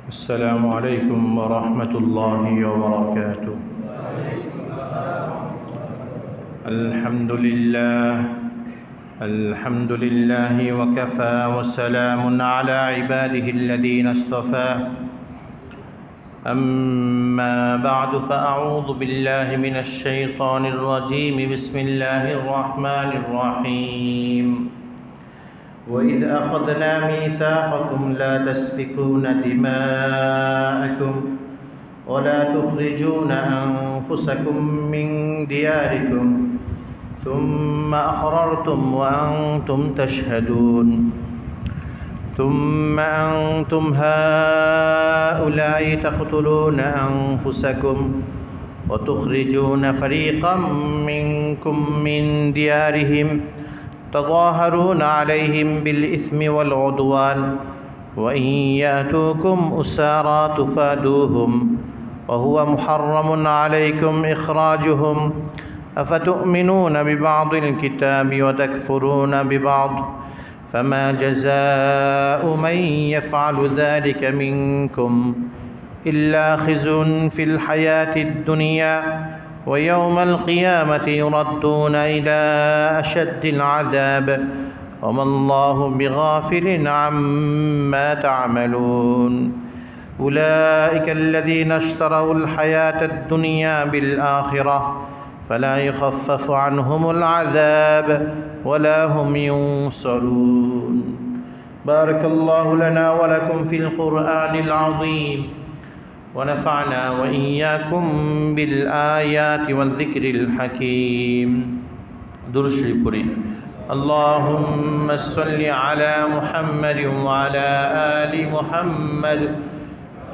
السلام عليكم ورحمة الله وبركاته. الحمد لله وكفى وسلام على عباده الذين اصطفى. أما بعد فأعوذ بالله من الشيطان الرجيم. بسم الله الرحمن الرحيم. وإذ أخذنا ميثاقكم لا تسفكون دماءكم ولا تخرجون أنفسكم من دياركم ثم أقررتم وأنتم تشهدون. ثم أنتم هؤلاء تقتلون أنفسكم وتخرجون فريقا منكم من ديارهم تظاهرون عليهم بالإثم والعدوان وإن يأتوكم أسارى تفادوهم وهو محرم عليكم إخراجهم أفتؤمنون ببعض الكتاب وتكفرون ببعض فما جزاء من يفعل ذلك منكم إلا خزي في الحياة الدنيا ويوم القيامة يردون إلى أشد العذاب وما الله بغافل عما تعملون. أولئك الذين اشتروا الحياة الدنيا بالآخرة فلا يخفف عنهم العذاب ولا هم ينصرون. بارك الله لنا ولكم في القرآن العظيم ونفعنا وإياكم بالآيات والذكر الحكيم. درود شريف পড়ি। اللهم صل على محمد وعلى آل محمد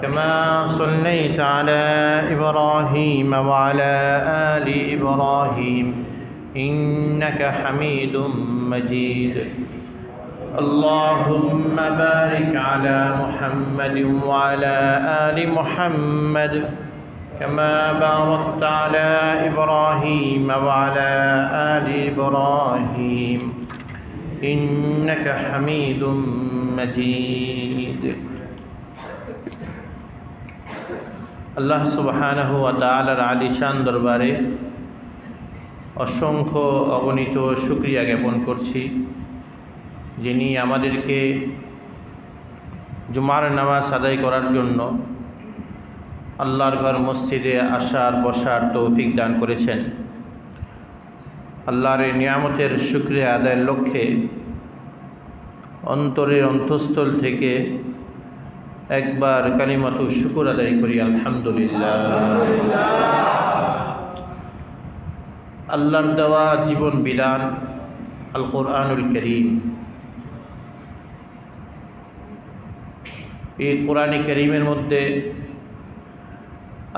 كما صليت على إبراهيم وعلى آل إبراهيم إنك حميد مجيد. اللهم بارك على محمد وعلى آل محمد كما باركت على إبراهيم وعلى آل إبراهيم إنك حميد مجيد. আল্লাহ সুবহানাহু ওয়া তাআলার আলিশান দরবারে অসংখ্য অগণিত শুকরিয়া জ্ঞাপন করছি, যিনি আমাদেরকে জুমার নামাজ আদায় করার জন্য আল্লাহর ঘর মসজিদে আসার বসার তৌফিক দান করেছেন। আল্লাহর এই নিয়ামতের শুকরিয়া আদায়ের লক্ষ্যে অন্তরের অন্তঃস্থল থেকে একবার কালিমাতু শুকর আদায় করি, আলহামদুলিল্লাহ। আল্লাহর দেওয়া জীবন বিধান আল কোরআনুল কারীম, এই কোরআনে কারীমের মধ্যে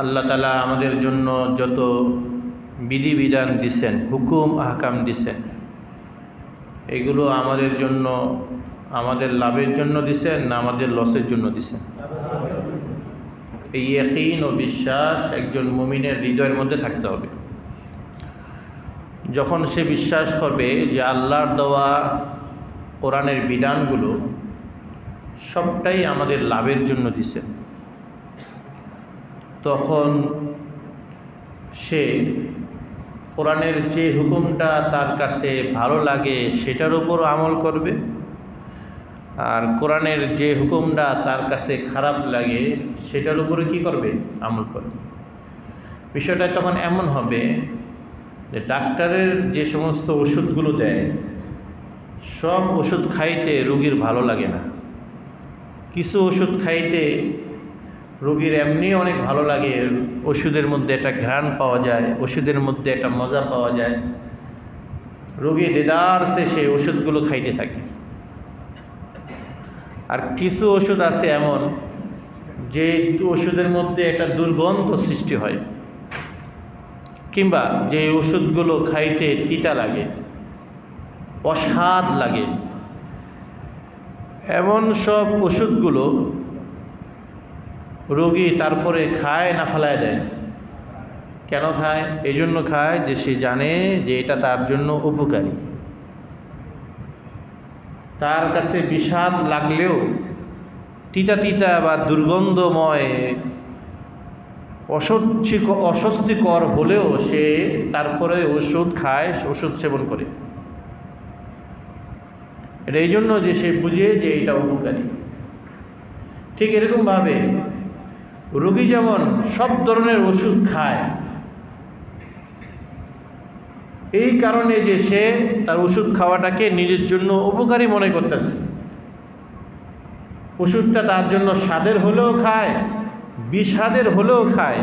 আল্লাহ তাআলা আমাদের জন্য যত বিধিবিধান দিছেন, হুকুম আহকাম দিছেন, এগুলো আমাদের জন্য, আমাদের লাভের জন্য দিছেন না আমাদের লসের জন্য দিছেন? এই ইয়াকিন ও বিশ্বাস একজন মুমিনের হৃদয়ের মধ্যে থাকতে হবে। যখন সে বিশ্বাস করবে যে আল্লাহর দেওয়া কোরআনের বিধানগুলো সবটাই আমাদের লাভের জন্য দিছেন, তখন সে কোরআনের যে হুকুমটা তার কাছে ভালো লাগে সেটার উপর আমল করবে, আর কোরআনের যে হুকুমটা তার কাছে খারাপ লাগে সেটার উপরে কি করবে? আমল করবে। বিষয়টা তখন এমন হবে যে ডাক্তারের যে সমস্ত ওষুধগুলো দেয়, সব ওষুধ খাইতে রোগীর ভালো লাগে না। কিছু ওষুধ খাইতে রোগীর এমনি অনেক ভালো লাগে, ওষুধের মধ্যে একটা ঘ্রাণ পাওয়া যায়, ওষুধের মধ্যে একটা মজা পাওয়া যায়, রোগী দেদারসে সেই ওষুধগুলো খাইতে থাকে। আর কিছু ওষুধ আছে এমন যে ওষুধের মধ্যে একটা দুর্গন্ধ সৃষ্টি হয়, কিংবা যে ওষুধগুলো খাইতে তিতা লাগে, অস্বাদ লাগে, এমন সব ওষুধগুলো রোগী তারপরে খায় না ফেলায় দেয়। কেন খায়? এই জন্য খায় যে সে জানে যে এটা তার জন্য উপকারী। তার কাছে বিষাদ লাগলেও তিতা তিতা বা দুর্গন্ধময় অস্বস্তিকর হলেও সে তারপরে ওষুধ খায়, ওষুধ সেবন করে। এটা এই জন্য যে সে বুঝে যে এটা উপকারী। ঠিক এরকমভাবে রোগী যেমন সব ধরনের ওষুধ খায়, এই কারণে যে সে তার ওষুধ খাওয়াটাকে নিজের জন্য উপকারী মনে করতেছে। ওষুধটা তার জন্য স্বাদের হলেও খায়, বিষাদের হলেও খায়,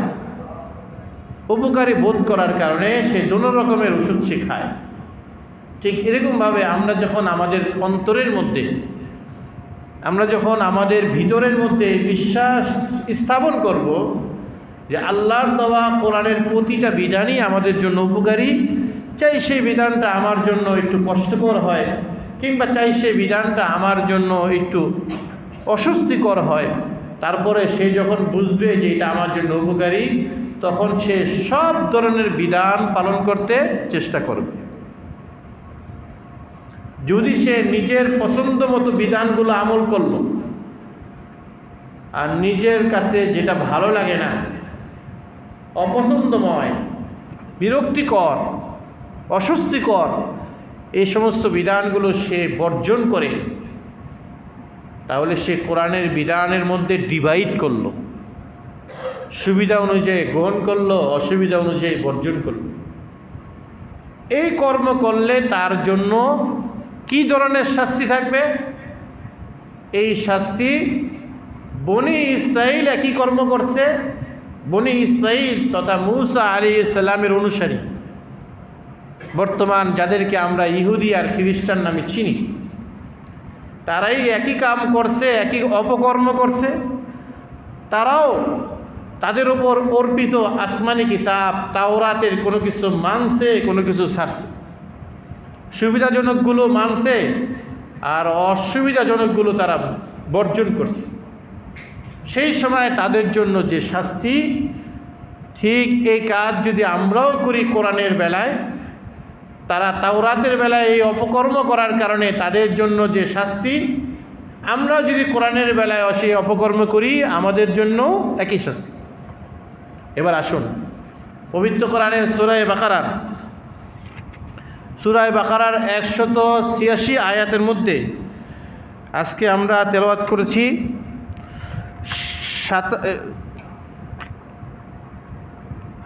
উপকারী বোধ করার কারণে সে দোনো রকমের ওষুধ সে খায়। ঠিক এরকমভাবে আমরা যখন আমাদের অন্তরের মধ্যে, আমরা যখন আমাদের ভিতরের মধ্যে বিশ্বাস স্থাপন করব যে আল্লাহর দেওয়া কোরআনের প্রতিটা বিধানই আমাদের জন্য উপকারী, চাই সেই বিধানটা আমার জন্য একটু কষ্টকর হয় কিংবা চাই সেই বিধানটা আমার জন্য একটু অস্বস্তিকর হয়, তারপরে সে যখন বুঝবে যে এটা আমার জন্য উপকারী, তখন সে সব ধরনের বিধান পালন করতে চেষ্টা করবে। যদি সে নিজের পছন্দ মতো বিধানগুলো আমল করল আর নিজের কাছে যেটা ভালো লাগে না, অপছন্দময়, বিরক্তিকর, অস্বস্তিকর, এই সমস্ত বিধানগুলো সে বর্জন করে, তাহলে সে কোরআনের বিধানের মধ্যে ডিভাইড করলো, সুবিধা অনুযায়ী গ্রহণ করলো, অসুবিধা অনুযায়ী বর্জন করলো। এই কর্ম করলে তার জন্য কি ধরনের শাস্তি থাকবে? এই শাস্তি বনি ইসরাইল একই কর্ম করছে, বনি ইসরাইল তথা মূসা আলাইহিস সালামের অনুসারী, বর্তমান যাদেরকে আমরা ইহুদি আর খ্রিস্টান নামে চিনি, তারাই একই কাম করছে, একই অপকর্ম করছে। তারাও তাদের উপর অর্পিত আসমানি কিতাব তাওরাতের কোনো কিছু মানছে, কোনো কিছু ছাড়ছে। সুবিধাজনকগুলো মানছে আর অসুবিধাজনকগুলো তারা বর্জন করছে। সেই সময় তাদের জন্য যে শাস্তি, ঠিক এই কাজ যদি আমরাও করি কোরআনের বেলায়, তারা তাওরাতের বেলায় এই অপকর্ম করার কারণে তাদের জন্য যে শাস্তি, আমরা যদি কোরআনের বেলায় সেই অপকর্ম করি আমাদের জন্য একই শাস্তি। এবার আসুন পবিত্র কোরআনের সূরা বাকারার 186 আয়াতের মধ্যে আজকে আমরা তেলাওয়াত করেছি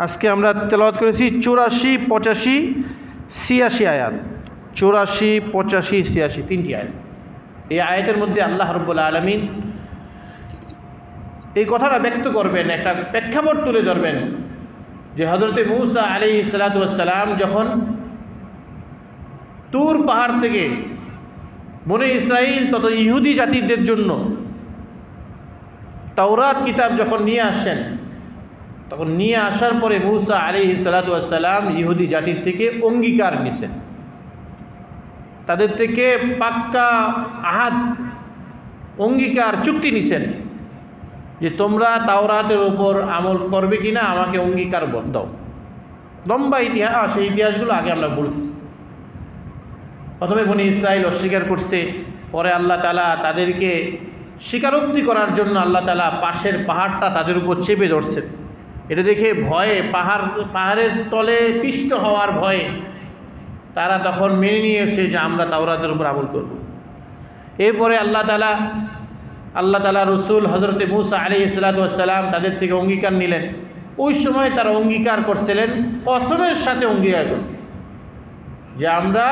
আজকে আমরা তেলাওয়াত করেছি 84, 85, 86 আয়াত। 84, 85, 86 তিনটি আয়াত। এই আয়াতের মধ্যে আল্লাহ রাব্বুল আলামিন এই কথাটা ব্যক্ত করবেন, একটা প্রেক্ষাপট তুলে ধরবেন যে হযরতে মূসা আলাইহিস সালাতু ওয়াস সালাম যখন তুর পাহাড় থেকে বনি ইসরাইল তথা ইহুদি জাতিদের জন্য তাওরাত কিতাব যখন নিয়ে আসেন, তখন নিয়ে আসার পরে মূসা আলাইহিস সালাতু ওয়াস সালাম ইহুদি জাতির থেকে অঙ্গীকার নিছেন, তাদের থেকে পাক্কা আহাদ, অঙ্গীকার, চুক্তি নিছেন যে তোমরা তাওরাতের উপর আমল করবে কিনা আমাকে অঙ্গীকার দাও। লম্বা ইতিহাস, সেই ইতিহাসগুলো আগে আমরা বলছি। প্রথমে বনি ইসরাইল অস্বীকার করছে, পরে আল্লাহ তাআলা তাদেরকে স্বীকারোক্তি করার জন্য আল্লাহ তাআলা পাশের পাহাড়টা তাদের উপর চেপে ধরছেন। এটা দেখে ভয়ে, পাহাড়ের তলে পিষ্ট হওয়ার ভয়ে তারা তখন মেনে নিয়েছে যে আমরা তাওরাতের উপর আমল করব। এরপরে আল্লাহ তাআলা রসুল হযরতে মূসা আলাইহিস সালাতু ওয়াস সালাম তাদের থেকে অঙ্গীকার নিলেন। ওই সময় তারা অঙ্গীকার করছিলেন, কসমের সাথে অঙ্গীকার করছে যে আমরা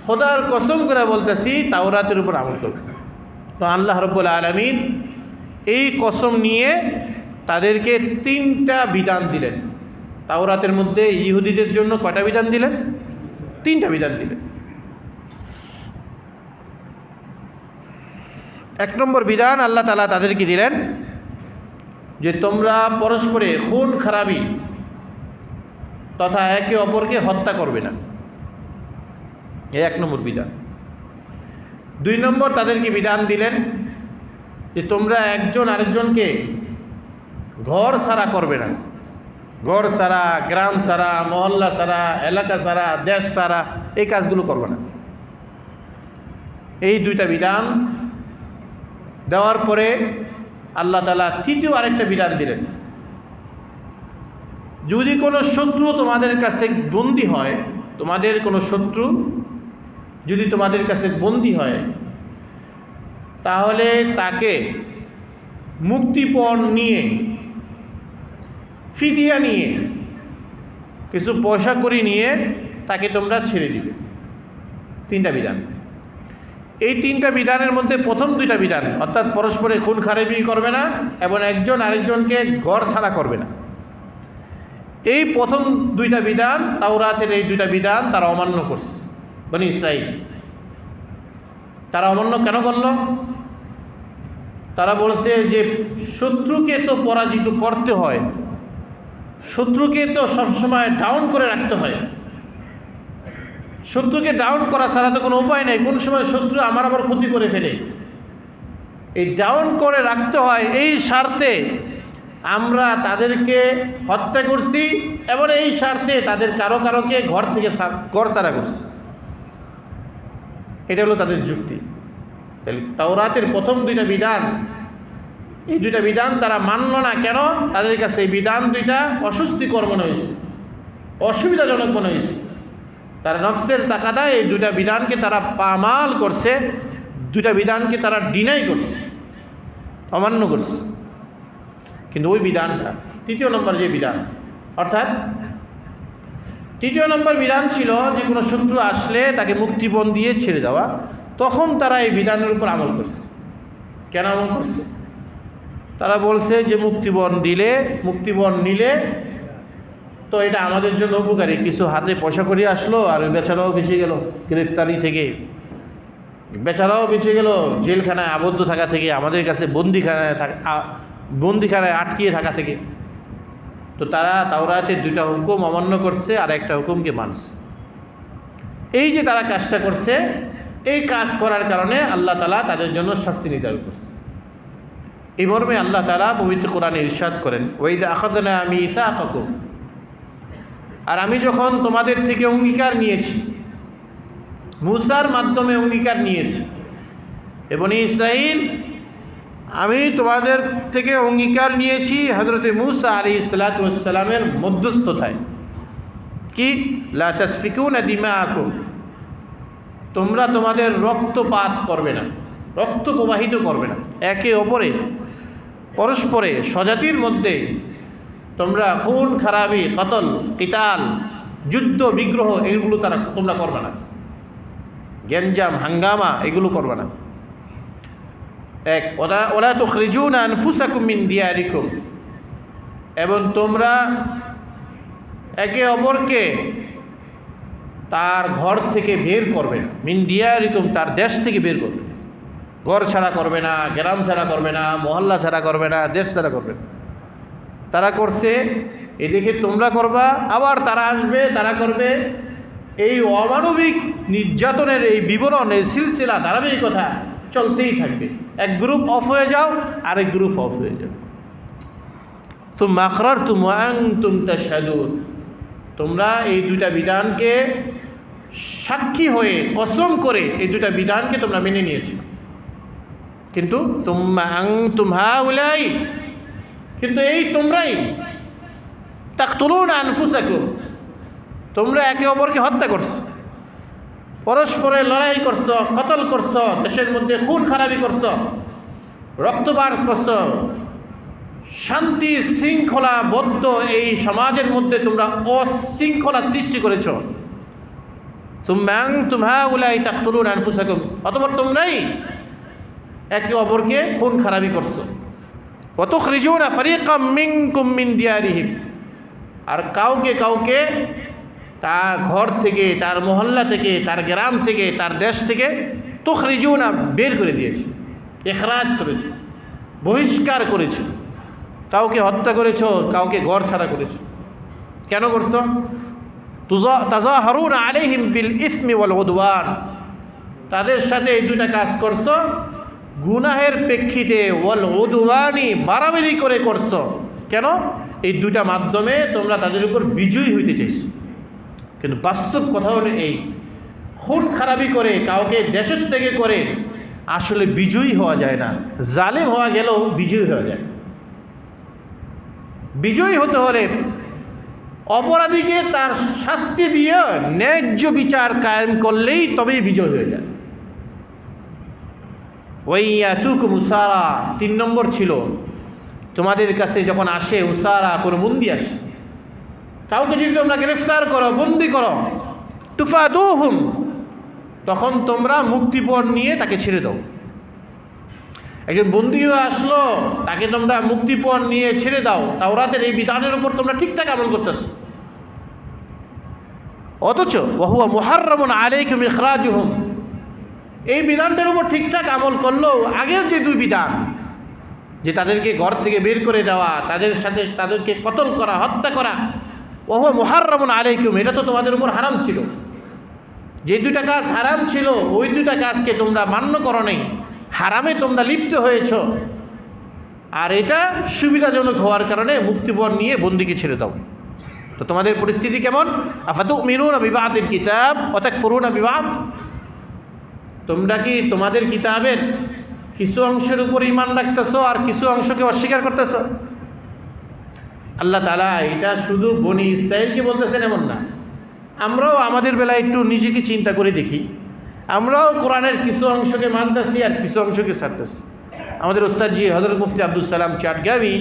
খোদার কসম করে বলতেছি তাওরাতের উপর আমল করব। তো আল্লাহ রাব্বুল আলামিন এই কসম নিয়ে তাদেরকে 3টা বিধান দিলেন। তাওরাতের মধ্যে ইহুদিদের জন্য কয়টা বিধান দিলেন? 3টা বিধান দিলেন। 1 নম্বর বিধান আল্লাহ তাআলা তাদেরকে দিলেন যে তোমরা পরস্পরে খুন খারাপি তথা একে অপরকে হত্যা করবে না। এই 1 নম্বর বিধান। 2 নম্বর তাদেরকে বিধান দিলেন যে তোমরা একজন আরেকজনকে ঘর ছাড়া করবে না। ঘর ছাড়া, গ্রাম ছাড়া, মহল্লা ছাড়া, এলাকা ছাড়া, দেশ ছাড়া এই কাজগুলো করবে না। এই দুইটা বিধান দেওয়ার পরে আল্লাহ তাআলা তৃতীয় আরেকটা বিধান দিলেন, যদি কোনো শত্রু তোমাদের কাছে বন্দী হয়, তোমাদের কোনো শত্রু যদি তোমাদের কাছে বন্দী হয়, তাহলে তাকে মুক্তিপণ নিয়ে, ফিদিয়া নিয়ে, কিছু পয়সা করি নিয়ে তাকে তোমরা ছেড়ে দিবে। তিনটা বিধান। এই তিনটা বিধানের মধ্যে প্রথম দুইটা বিধান, অর্থাৎ পরস্পরে খুন খারাপি করবে না এবং একজন আরেকজনকে ঘর ছাড়া করবে না, এই প্রথম দুইটা বিধান, তাওরাতের এই দুইটা বিধান তারা অমান্য করছে বনি ইসরাইল। তারা অমান্য কেন করল? তারা বলছে যে শত্রুকে তো পরাজিত করতে হয়, শত্রুকে তো সবসময় ডাউন করে রাখতে হয়, শত্রুকে ডাউন করা ছাড়া তো কোনো উপায় নেই, কোন সময় শত্রু আমার আবার ক্ষতি করে ফেলে, এই ডাউন করে রাখতে হয়, এই স্বার্থে আমরা তাদেরকে হত্যা করছি এবং এই স্বার্থে তাদের কারোকে ঘর থেকে ঘর ছাড়া করছি। এটা হলো তাদের যুক্তি। তাহলে তাওরাতের প্রথম দুইটা বিধান, এই দুইটা বিধান তারা মানল না কেন? তাদের কাছে এই বিধান দুইটা অস্বস্তিকর মনে হয়েছে, অসুবিধাজনক মনে হয়েছে। তারা নফসের তাকাদায় এই দুইটা বিধানকে তারা পামাল করছে, দুইটা বিধানকে তারা ডিনাই করছে, অমান্য করছে। কিন্তু ওই বিধানটা তৃতীয় নম্বর যে বিধান, অর্থাৎ তৃতীয় নম্বর বিধান ছিল যে কোনো শত্রু আসলে তাকে মুক্তিপণ দিয়ে ছেড়ে দেওয়া, তখন তারা এই বিধানের উপর আমল করছে। কেন আমল করছে? তারা বলছে যে মুক্তিপণ নিলে তো এটা আমাদের জন্য উপকারী, কিছু হাতে পয়সা করে আসলো আর ওই বেচারাও বেঁচে গেল গ্রেফতারি থেকে, বেচারাও বেঁচে গেল জেলখানায় আবদ্ধ থাকা থেকে, আমাদের কাছে বন্দিখানায় আটকিয়ে থাকা থেকে। তো তারা তাওরাতের দুইটা হুকুম অমান্য করছে আর একটা হুকুমকে মানছে। এই যে তারা কাজটা করছে, এই কাজ করার কারণে আল্লাহ তাআলা তাদের জন্য শাস্তি নির্ধারণ করছে। এই মর্মে আল্লাহ তাআলা পবিত্র কোরআনে ইরশাদ করেন, ওয়াইযা আখাযনা মিসাকাকুম, আর আমি যখন তোমাদের থেকে অঙ্গীকার নিয়েছি, মূসার মাধ্যমে অঙ্গীকার নিয়েছি, এবং ইসরাইল আমি তোমাদের থেকে অঙ্গীকার নিয়েছি হযরতে মূসা আলাইহিস সালাতু ওয়াস সালামের মধ্যস্থতায়, কি লা তাসফিকুনা দিমাআকুম, তোমরা তোমাদের রক্তপাত করবে না, রক্ত প্রবাহিত করবে না, একে অপরে পরস্পরে স্বজাতির মধ্যে তোমরা খুন খারাপি, কতল, কিতাল, যুদ্ধ বিগ্রহ এগুলো তোমরা করবে না, গ্যাঞ্জাম হাঙ্গামা এগুলো করবে না। এক, ওয়ালা তুখরিজুনা আনফুসাকুম মিন দিয়ারিকুম, এবং তোমরা একে অপরকে তার ঘর থেকে বের করবে না, মিন দিয়ারিকুম তার দেশ থেকে বের করবে, ঘর ছাড়া করবে না, গ্রাম ছাড়া করবে না, মহল্লা ছাড়া করবে না, দেশ ছাড়া করবে না। তারা করছে, এদিকে তোমরা করবা, আবার তারা আসবে, তারা করবে। এই অমানবিক নির্যাতনের এই বিবরণ, এই সিলসিলা ধারাবাহিকতা চলতেই থাকবে। এক গ্রুপ অফ হয়ে যাও, আরেক গ্রুপ অফ হয়ে যাও। তুম্মা আকরারতুম ওয়া আনতুম তাশহাদুন, তোমরা এই দুইটা বিধানকে সাক্ষী হয়ে কসম করে এই দুইটা বিধানকে তোমরা মেনে নিয়েছো। কিন্তু তুম্মা আনতুম হাউলাই, কিন্তু এই তোমরাই তাকতুলুনা আনফুসাকুম, তোমরা একে অপরকে হত্যা করছো, পরস্পরে লড়াই করছো, কতল করছো, দেশের মধ্যে খুন খারাপি করছো, রক্তপাত করছো, শান্তি শৃঙ্খলাবদ্ধ এই সমাজের মধ্যে তোমরা অশৃঙ্খলা সৃষ্টি করেছো। তুম হাউলাই তাকতুলুনা আনফুসাকুম, অতঃপর তোমরাই একে অপরকে খুন খারাপি করছো। ওয়া তুখরিজুনা ফারিকাম মিনকুম মিন দিয়ারিহিম, আর কাউকে তার ঘর থেকে, তার মহল্লা থেকে, তার গ্রাম থেকে, তার দেশ থেকে তুখরিজুনা বের করে দিয়েছে, ইখরাজ করেছে, বহিষ্কার করেছে, কাউকে হত্যা করেছ, কাউকে ঘর ছাড়া করেছ। কেন করছো? তাযাহারুনা আলাইহিম বিল ইসমি ওয়াল উদওয়ান, তাদের সাথে এই দুইটা কাজ করছো গুনাহের প্রেক্ষিতে, ওয়াল উদওয়ানি বাড়াবাড়ি করে করছো। কেন? এই দুইটা মাধ্যমে তোমরা তাদের উপর বিজয়ী হইতে চাইছো। কিন্তু বাস্তব কথা হলো এই, খুন খারাপি করে, কাউকে দেশের থেকে করে আসলে বিজয়ী হওয়া যায় না। জালেম হওয়া গেলেও বিজয়ী হওয়া যায়। বিজয়ী হতে হলে অপরাধীকে তার শাস্তি দিয়ে ন্যায্য বিচার কায়েম করলেই তবেই বিজয় হয়ে যায়। ওয়াইয়াতুকুম উসারা 3 নম্বর ছিল, তোমাদের কাছে যখন আসে উসারা, কোনো বন্দি আসে, কাউকে যদি তোমরা গ্রেফতার করো, বন্দি করো, তুফাদুহুম, তখন তোমরা মুক্তিপণ নিয়ে তাকে ছেড়ে দাও। একজন বন্দী হয়ে আসলো, তাকে তোমরা মুক্তিপণ নিয়ে ছেড়ে দাও। তাওরাতের এই বিধানের উপর তোমরা ঠিকঠাক আমল করতেছ, অথচ ওয়াহুয়া মুহাররামুন আলাইকুম ইখরাজুহুম, এই বিধানটার উপর ঠিকঠাক আমল করলেও আগের যে 2 বিধান, যে তাদেরকে ঘর থেকে বের করে দেওয়া, তাদেরকে কতল করা, হত্যা করা, ওয়াহুয়া মুহাররামুন আলাইকুম, এটা তো তোমাদের উপর হারাম ছিল। যে 2টা কাজ হারাম ছিল, ওই 2টা কাজকে তোমরা মান্য করো নাই, হারামে তোমরা লিপ্ত হয়েছ। আর এটা সুবিধাজনক হওয়ার কারণে মুক্তিপণ নিয়ে বন্দীকে ছেড়ে দাও। তো তোমাদের পরিস্থিতি কেমন? আফাতুমিনুনা বিবাদিল কিতাব ওয়া তাকফুরুনা বিবাদ, তোমরা কি তোমাদের কিতাবের কিছু অংশের উপর ঈমান রাখতেছো আর কিছু অংশকে অস্বীকার করতেছো? আল্লাহ তাআলা এটা শুধু বনি ইসরাইলকে বলতেছেন এমন না, আমরাও আমাদের বেলায় একটু নিজেকে চিন্তা করে দেখি। আমরাও কোরআনের কিছু অংশকে মানতেছি আর কিছু অংশকে ছাড়তেছি। আমাদের ওস্তাদজি হযরত মুফতি আব্দুল সালাম চাটগাঁवी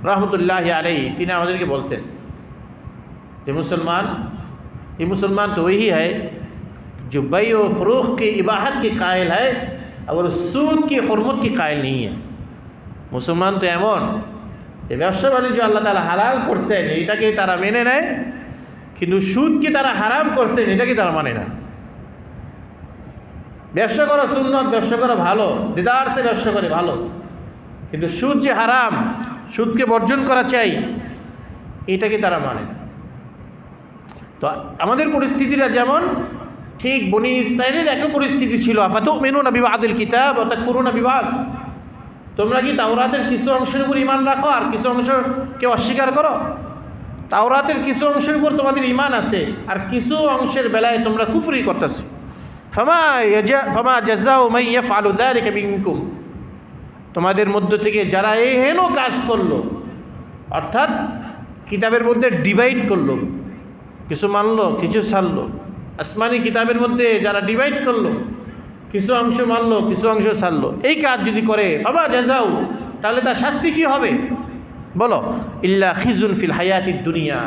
रहमतुल्लाह अलैहि, তিনি আমাদেরকে বলতেন যে ये मुसलमान तो वही है जो बै और फ़रोख़ के इबाहत के कायल है और सूद की हुर्मत की कायल नहीं है। मुसलमान तो एमन যে ব্যবসা বাণিজ্য আল্লাহ তাআলা হালাল করছেন এটাকে তারা মেনে নেয়, কিন্তু সুদকে তারা হারাম করছেন এটাকে তারা মানে না। ব্যবসা করা সুন্নত, ব্যবসা করা ভালো, দিদার সে ব্যবসা করে ভালো, কিন্তু সুদ যে হারাম, সুদকে বর্জন করা চাই, এটাকে তারা মানে না। তো আমাদের পরিস্থিতিটা যেমন, ঠিক বনি ইসরাইলের একই পরিস্থিতি ছিল। আফাতুমিনুনা বিবাদিল কিতাব ওয়া তাকফুরুনা বিবাদ, তোমরা কি তাওরাতের কিছু অংশের উপর ঈমান রাখো আর কিছু অংশকে অস্বীকার করো? তাওরাতের কিছু অংশের উপর তোমাদের ঈমান আছে আর কিছু অংশের বেলায় তোমরা কুফরি করতেছো। ফামা জাযাউ মান ইয়াফআলু যালিকা মিনকুম, তোমাদের মধ্য থেকে যারা এই হেন কাজ করলো, অর্থাৎ কিতাবের মধ্যে ডিভাইড করলো, কিছু মানলো কিছু ছাড়লো, আসমানি কিতাবের মধ্যে যারা ডিভাইড করলো, কিছু অংশ মানলো কিছু অংশ ছাড়লো, এই কাজ যদি করে ফামা জাযাউ, তাহলে তার শাস্তি কি হবে বলো? ইল্লা খিজুন ফিল হায়াতিদ দুনিয়া,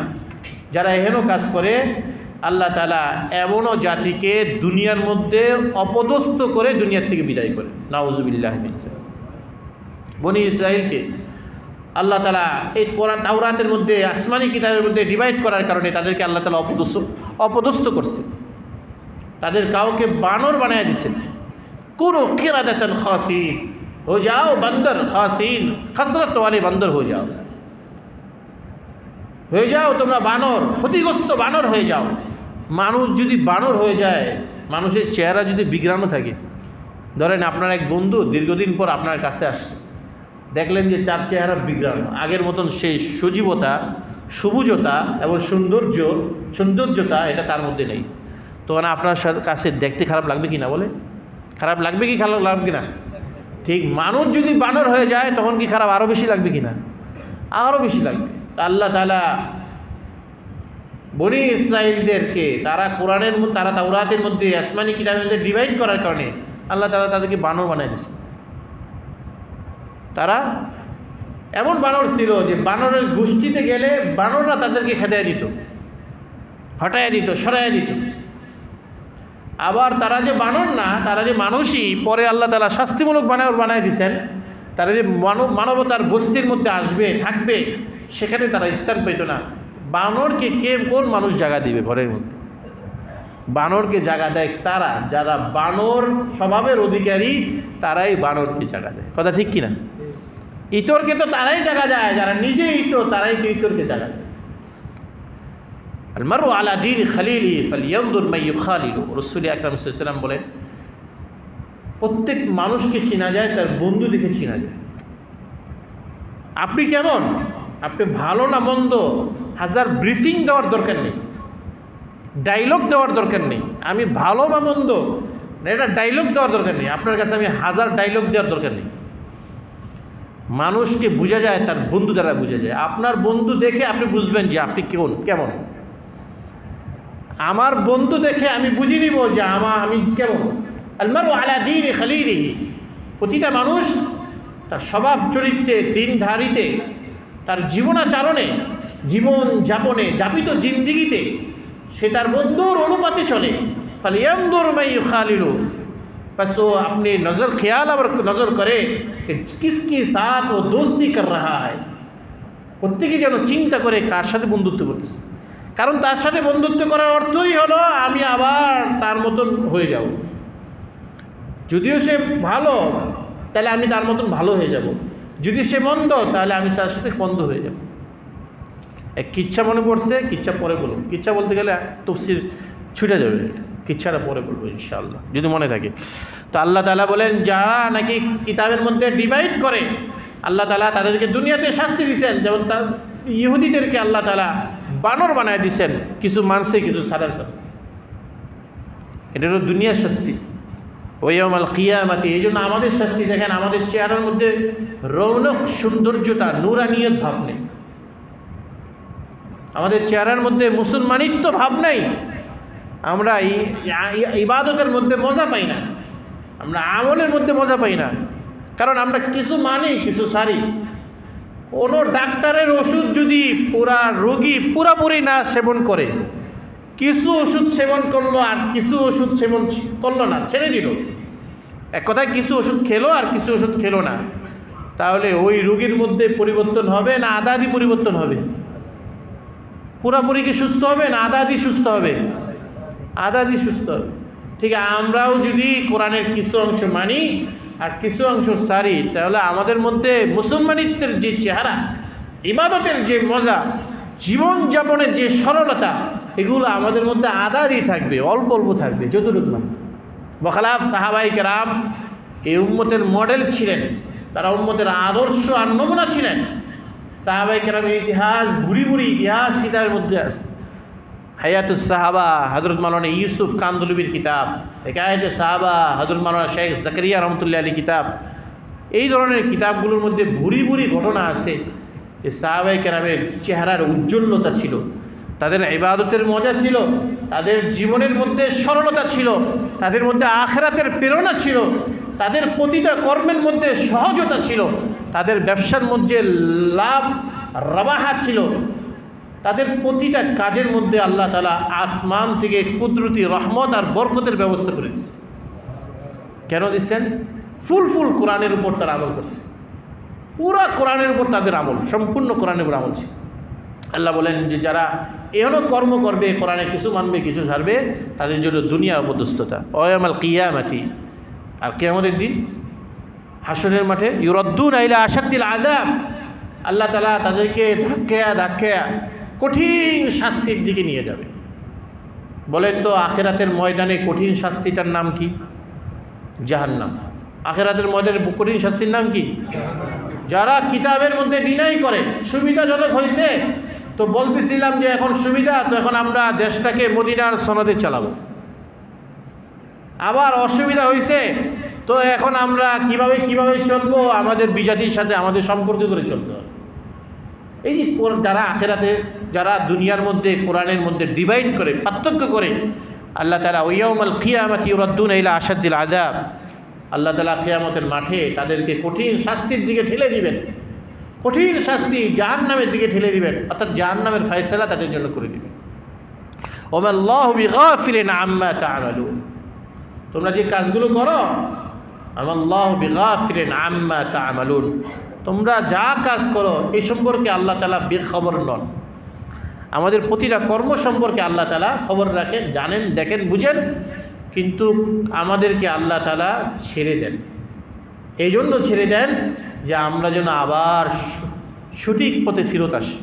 যারা হেন কাজ করে আল্লাহ তাআলা এমনও জাতিকে দুনিয়ার মধ্যে অপদস্থ করে দুনিয়ার থেকে বিদায় করে। নাউজুবিল্লাহ মিন যালিক। বনি ইসরাইলকে আল্লাহ তাআলা এই কোরআন তাওরাতের মধ্যে, আসমানি কিতাবের মধ্যে ডিভাইড করার কারণে তাদেরকে আল্লাহ তাআলা অপদস্থ করছে। তাদের কাউকে বানর বানায় দিয়েছেন। কুনু কিরাদাতান খাসিন, हो जाओ बंदर, खासीन खसरत वाले बंदर हो जाओ তোমরা বানর, ক্ষতিগ্রস্ত বানর হয়ে যাও। মানুষ যদি বানর হয়ে যায়, মানুষের চেহারা যদি বিগড়ানো থাকে, ধরেন আপনার এক বন্ধু দীর্ঘদিন পর আপনার কাছে আসছে, দেখলেন যে তার চেহারা বিগড়ানো, আগের মতন সেই সজীবতা, সবুজতা এবং সৌন্দর্যতা এটা তার মধ্যে নেই, তখন আপনার কাছে দেখতে খারাপ লাগবে কি না? বলে খারাপ লাগবে কি, খারাপ লাগবে না? ঠিক মানুষ যদি বানর হয়ে যায় তখন কি খারাপ আরও বেশি লাগবে কি না? আরও বেশি লাগবে। আল্লাহ তাআলা বনি ইসরাইলদেরকে তারা তাওরাতের মধ্যে, আসমানি কিতাবের মধ্যে ডিভাইড করার কারণে আল্লাহ তাআলা তাদেরকে বানর বানিয়ে দিয়েছে। তারা এমন বানর ছিল যে বানরের গোষ্ঠীতে গেলে বানররা তাদেরকে খেদায় দিত, হটাইয়া দিত, সরাইয়া দিত। আবার তারা যে বানর না, তারা যে মানুষই, পরে আল্লাহ তাআলা শাস্তিমূলক বানায় দিয়েছেন। তারা যে মানবতার বস্তির মধ্যে আসবে, থাকবে, সেখানে তারা স্থান পেত না। বানরকে কোন মানুষ জায়গা দিবে ঘরের মধ্যে? বানরকে জায়গা দেয় তারা, যারা বানর স্বভাবের অধিকারী, তারাই বানরকে জায়গা দেয়। কথা ঠিক কিনা? ইতরকে তো তারাই জায়গা দেয়, যারা নিজে ইতর, তারাই তো ইতরকে জায়গা দেয়। আল মারউ আলা দীন খালিলি ফালইয়ানজুর মান ইউখালিলু, রাসূল আকরাম সাল্লাল্লাহু আলাইহি ওয়াসাল্লাম বলেন, প্রত্যেক মানুষকে চেনা যায় তার বন্ধু দেখে চেনা যায়। আপনি কেমন, আপনি ভালো না মন্দ, হাজার ব্রিফিং দেওয়ার দরকার নেই। ডায়লগ দেওয়ার দরকার নেই, আমি ভালো বা মন্দ এটা ডায়লগ দেওয়ার দরকার নেই। আপনার কাছে আমি 1000 ডায়লগ দেওয়ার দরকার নেই। মানুষকে বোঝা যায় তার বন্ধু দ্বারা বোঝা যায়। আপনার বন্ধু দেখে আপনি বুঝবেন যে আপনি কেমন। আমার বন্ধু দেখে আমি বুঝে নিব যে আমি কেমন। আলমারু আলা দীনি খালিলিহি, প্রতিটা মানুষ তার স্বভাব চরিত্রে, দিনধারিতে, তার জীবনাচরণে, জীবন যাপনে, যাপিত জিন্দিগিতে সে তার বন্ধুর অনুপাতে চলে। ফালিয়ানজুর মান ইউখালিলু, बस वो अपने ख्याल और नज़र करे कि किसके साथ वो दोस्ती कर रहा है। প্রত্যেকে যেন চিন্তা করে কার সাথে বন্ধুত্ব করতেছে, কারণ তার সাথে বন্ধুত্ব করার অর্থই হলো আমি আবার তার মতন হয়ে যাব। যদিও সে ভালো তাহলে আমি তার মতন ভালো হয়ে যাব, যদি সে মন্দ তাহলে আমি তার সাথে মন্দ হয়ে যাব। এক কিচ্ছা মনে পড়ছে, কিচ্ছা পরে বলুন। কিচ্ছা বলতে গেলে তফসির ছুটে যাবে, কিচ্ছাটা পরে বলবো ইনশাআল্লাহ যদি মনে থাকে। তো আল্লাহ তাআলা বলেন যারা নাকি কিতাবের মধ্যে ডিভাইড করে, আল্লাহ তাআলা তাদেরকে দুনিয়াতে শাস্তি দিয়েছেন। যেমন তার ইহুদিদেরকে আল্লাহ তাআলা বানর বানায় দিয়েছেন, কিছু মানছে কিছু ছাড়ার করে। এটা হলো দুনিয়ার শাস্তি। ওয়াউমাল কিয়ামাতি, এই জন্য আমাদের শাস্তি দেখেন, আমাদের চেহারার মধ্যে রৌনক, সৌন্দর্যতা, নূরানিয়ত ভাব নেই। আমাদের চেহারার মধ্যে মুসলমানিত্ব ভাব নাই। আমরা ইবাদতের মধ্যে মজা পাই না, আমরা আমলের মধ্যে মজা পাই না, কারণ আমরা কিছু মানি কিছু সারি। কোনো ডাক্তারের ওষুধ যদি রোগী পুরাপুরি না সেবন করে, কিছু ওষুধ সেবন করলো আর কিছু ওষুধ সেবন করলো না, ছেড়ে দিল, এক কথায় কিছু ওষুধ খেলো আর কিছু ওষুধ খেলো না, তাহলে ওই রোগীর মধ্যে পরিবর্তন হবে না আধা আধি পরিবর্তন হবে? পুরাপুরি কি সুস্থ হবে না আধা আধি সুস্থ হবে? আধা আধি সুস্থ হবে। ঠিক আমরাও যদি কোরআনের কিছু অংশ মানি আর কিছু অংশ সারি, তাহলে আমাদের মধ্যে মুসলমানিত্বের যে চেহারা, ইবাদতের যে মজা, জীবনযাপনের যে সরলতা, এগুলো আমাদের মধ্যে আধা আধি থাকবে, অল্প অল্প থাকবে, যতটুকু না। বখালাফ সাহাবাই কেরাম এই উম্মতের মডেল ছিলেন, তারা উম্মতের আদর্শ আর নমুনা ছিলেন। সাহাবাই কেরামের ইতিহাস ভুরি ভুরি ইতিহাস কিতাবের মধ্যে আছে। হায়াতুস সাহাবা হযরত মাওলানা ইউসুফ কান্দলবির কিতাব, হেকায়েতে সাহাবা হযরত মাওলানা শেখ জাকারিয়া রহমতুল্লাহ আলী কিতাব, এই ধরনের কিতাবগুলোর মধ্যে ভুরি ভুরি ঘটনা আছে যে সাহাবায়ে কেরামের চেহারার উজ্জ্বলতা ছিল, তাদের ইবাদতের মজা ছিল, তাদের জীবনের মধ্যে সরলতা ছিল, তাদের মধ্যে আখিরাতের প্রেরণা ছিল, তাদের প্রতিটা কর্মের মধ্যে সহজতা ছিল, তাদের ব্যবসার মধ্যে লাভ রাবাহা ছিল, তাদের প্রতিটা কাজের মধ্যে আল্লাহ তাআলা আসমান থেকে কুদরতি রহমত আর বরকতের ব্যবস্থা করে দিয়েছে। কেন দিচ্ছেন? ফুল কোরআনের উপর তারা আমল করছে, পুরা কোরআনের উপর তাদের আমল, সম্পূর্ণ কোরআনের উপর আমল ছিল। আল্লাহ বলেন যে যারা এহনো কর্ম করবে, কোরআনে কিছু মানবে কিছু ছাড়বে, তাদের জন্য দুনিয়া অপদস্থতা। ওয়াউমাল কিয়ামাতি, আর কিয়ামতের দিন হাসরের মাঠে ইউরাদ্দুনা ইলা আশাদ্দিল আযাব, আল্লাহ তাআলা তাদেরকে ধাক্কায়া কঠিন শাস্তির দিকে নিয়ে যাবে। বলেন তো আখিরাতের ময়দানে কঠিন শাস্তিটার নাম কি? জাহান্নাম। আখিরাতের ময়দানে কঠিন শাস্তির নাম কি? যারা কিতাবের মধ্যে ডিনাই করে, সুবিধাজনক হয়েছে তো বলতেছিলাম যে এখন সুবিধা, তো এখন আমরা দেশটাকে মদিনার সনদে চালাবো। আবার অসুবিধা হয়েছে তো এখন আমরা কিভাবে চলবো, আমাদের বিজাতির সাথে আমাদের সম্পর্ক করে চলতে হবে। এই যে যারা আখিরাতে, যারা দুনিয়ার মধ্যে কোরআনের মধ্যে ডিভাইড করে, পার্থক্য করে, আল্লাহ তাআলা ওয়াউমাল কিয়ামাতি ইউরাদ্দুনা ইলা আশাদ্দিল আযাব, আল্লাহ তাআলা কিয়ামতের মাঠে তাদেরকে কঠিন শাস্তির দিকে ঠেলে দিবেন, কঠিন শাস্তি জাহান্নামের দিকে ঠেলে দিবেন, অর্থাৎ জাহান্নামের ফয়সালা তাদের জন্য করে দিবেন। ওয়ামাল্লাহু বিগাফিলিন আম্মা তা'মালুন, তোমরা যে কাজগুলো করো, আমাল্লাহু বিগাফিলিন আম্মা তা'মালুন, তোমরা যা কাজ করো এই সম্পর্কে আল্লাহ তাআলা বেখবর নন। আমাদের প্রতিটা কর্ম সম্পর্কে আল্লাহ তাআলা খবর রাখেন, জানেন, দেখেন, বুঝেন, কিন্তু আমাদেরকে আল্লাহ তাআলা ছেড়ে দেন। এই জন্য ছেড়ে দেন যে আমরা যেন আবার সঠিক পথে ফিরত আসি,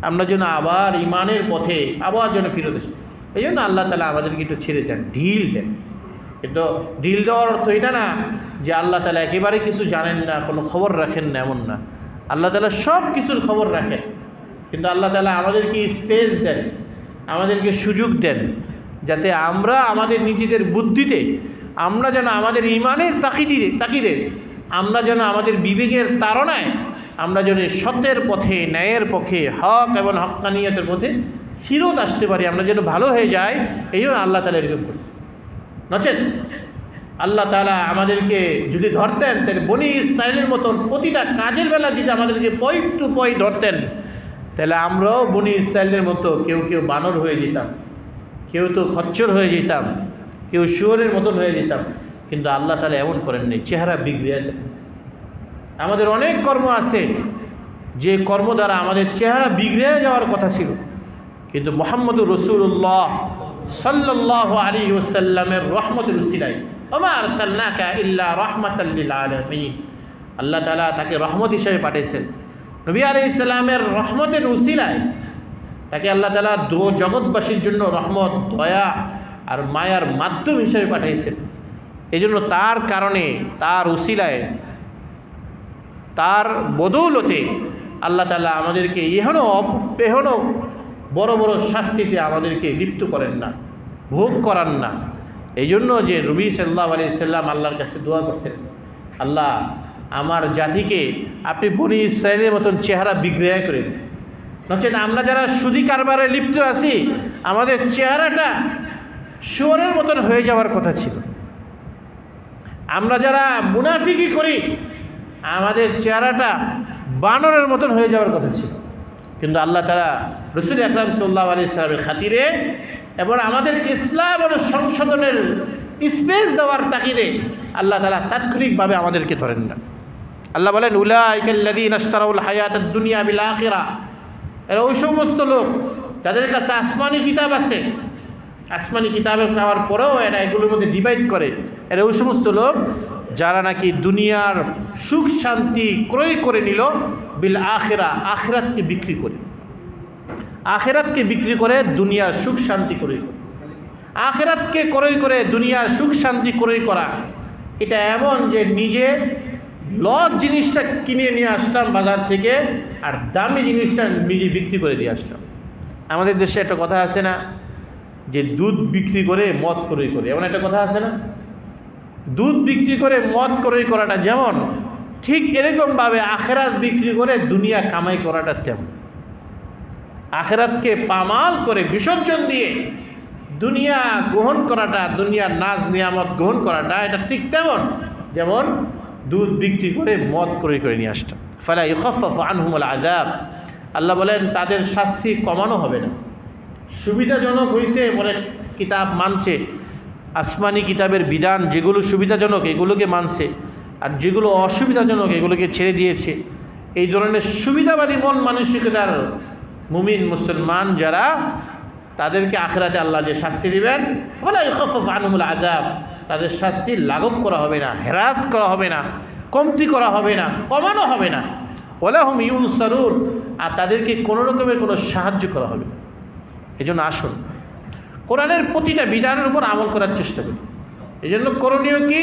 আমরা যেন আবার ইমানের পথে আবার যেন ফিরত আসি। এই জন্য আল্লাহ তাআলা আমাদেরকে একটু ছেড়ে দেন, ঢিল দেন। কিন্তু ঢিল দেওয়ার অর্থ এটা না যে আল্লাহ তাআলা একেবারে কিছু জানেন না, কোনো খবর রাখেন না, এমন না। আল্লাহ তাআলা সব কিছুর খবর রাখেন, কিন্তু আল্লাহ তাআলা আমাদেরকে স্পেস দেন, আমাদেরকে সুযোগ দেন, যাতে আমরা আমাদের নিজেদের বুদ্ধিতে আমরা যেন আমাদের ইমানের তাকিদে আমরা যেন আমাদের বিবেকের তাড়নায় আমরা যেন সত্যের পথে, ন্যায়ের পথে, হক এবং হক্কানিয়তের পথে ফিরত আসতে পারি, আমরা যেন ভালো হয়ে যাই। এই জন্য আল্লাহ তাআলা এরকম করছে। নচেত আল্লাহ তাআলা আমাদেরকে যদি ধরতেন, তাহলে বনি ইসরাইলের মতন প্রতিটা কাজের বেলা যদি আমাদেরকে পয়েন্ট টু পয়েন্ট ধরতেন, তাহলে আমরাও বনি ইসরাইলের মতো কেউ কেউ বানর হয়ে যেতাম, কেউ তো খচ্চর হয়ে যেতাম, কেউ শুয়োরের মতন হয়ে যেতাম। কিন্তু আল্লাহ তাআলা এমন করেন নেই, চেহারা বিগড়ে যায়। আমাদের অনেক কর্ম আছে যে কর্ম দ্বারা আমাদের চেহারা বিগড়ে যাওয়ার কথা ছিল, কিন্তু মুহাম্মদুর রাসূলুল্লাহ সাল্লাল্লাহু আলাইহি ওয়াসাল্লামের রহমতের উসিলায়, ওমা আরসালনাকা ইল্লা রাহমাতাল লিল আলামিন, আল্লাহ তাআলা তাকে রহমত হিসেবে পাঠিয়েছেন। নবী আলাইহিস সালামের রহমতের উসিলায় তাকে আল্লাহ তাআলা জগৎবাসীর জন্য রহমত, দয়া আর মায়ার মাধ্যম হিসেবে পাঠিয়েছেন। এই জন্য তার কারণে, তার উসিলায়, তার বদৌলতে আল্লাহ তাআলা আমাদেরকে এহনো বড় বড় শাস্তিতে আমাদেরকে লিপ্ত করেন না, ভোগ করান না। এই জন্য যে নবী সাল্লাল্লাহু আলাইহি সাল্লাম আল্লাহর কাছে দোয়া করছেন, আল্লাহ আমার জাতিকে আপনি বনি ইসরায়েলের মতন চেহারা বিগড়ে করেন। নচেত আমরা যারা সুদী কারবারে লিপ্ত আছি, আমাদের চেহারাটা শুয়োরের মতন হয়ে যাওয়ার কথা ছিল। আমরা যারা মুনাফিকি করি, আমাদের চেহারাটা বানরের মতন হয়ে যাওয়ার কথা ছিল। কিন্তু আল্লাহ তাআলা রাসূল আকরাম সাল্লাল্লাহু আলাইহি সাল্লামের খাতিরে এবং আমাদের ইসলাম ও সংশোধনের স্পেস দেওয়ার তাগিদে আল্লাহ তাআলা তাৎক্ষণিকভাবে আমাদেরকে ধরেন না। আল্লাহ বলেন, উলাইকাল্লাযীনা ইশতারাউল হায়াতাদ দুনিয়া বিল আখিরা, এরা ওই সমস্ত লোক যাদের কাছে আসমানি কিতাব আছে, আসমানি কিতাবের পাওয়ার পরেও এরা এগুলোর মধ্যে ডিভাইড করে। এরা ওই সমস্ত লোক যারা নাকি দুনিয়ার সুখ শান্তি ক্রয় করে নিল বিল আখিরা, আখিরাতকে বিক্রি করে, আখিরাতকে বিক্রি করে দুনিয়ার সুখ শান্তি ক্রয় করে। আখিরাতকে ক্রয় করে দুনিয়ার সুখ শান্তি ক্রয় করা, এটা এমন যে নিজে লস জিনিসটা কিনে নিয়ে আসলাম বাজার থেকে, আর দামি জিনিসটা নিজে বিক্রি করে দিয়ে আসলাম। আমাদের দেশে একটা কথা আছে না, যে দুধ বিক্রি করে মদ ক্রয় করে, এমন একটা কথা আছে না? দুধ বিক্রি করে মদ ক্রয় করাটা যেমন, ঠিক এরকমভাবে আখিরাত বিক্রি করে দুনিয়া কামাই করাটা তেমন। আখিরাতকে পামাল করে বিসর্জন দিয়ে দুনিয়া গ্রহণ করাটা, দুনিয়ার নাজ নিয়ামত গ্রহণ করাটা, এটা ঠিক তেমন যেমন দুধ বিক্রি করে মদ ক্রয় করে নিয়ে আসতাম। ফালা ইউখাফফাফু আনহুমুল আযাব, আল্লাহ বলেন তাদের শাস্তি কমানো হবে না। সুবিধাজনক হয়েছে বলে কিতাব মানছে, আসমানি কিতাবের বিধান যেগুলো সুবিধাজনক এগুলোকে মানছে, আর যেগুলো অসুবিধাজনক এগুলোকে ছেড়ে দিয়েছে। এই ধরনের সুবিধাবাদী মন মানসিকতার মুমিন মুসলমান যারা, তাদেরকে আখিরাতে আল্লাহ যে শাস্তি দিবেন, ওয়ালা ইউখাফফাফু আনহুমুল আযাব, তাদের শাস্তি লাঘব করা হবে না, হ্রাস করা হবে না, কমতি করা হবে না, কমানো হবে না। ওয়ালা হুম ইউনসারুন, আর তাদেরকে কোনো রকমের কোনো সাহায্য করা হবে না। এই জন্য আসুন কোরআনের প্রতিটা বিধানের উপর আমল করার চেষ্টা করি। এই জন্য করণীয় কি?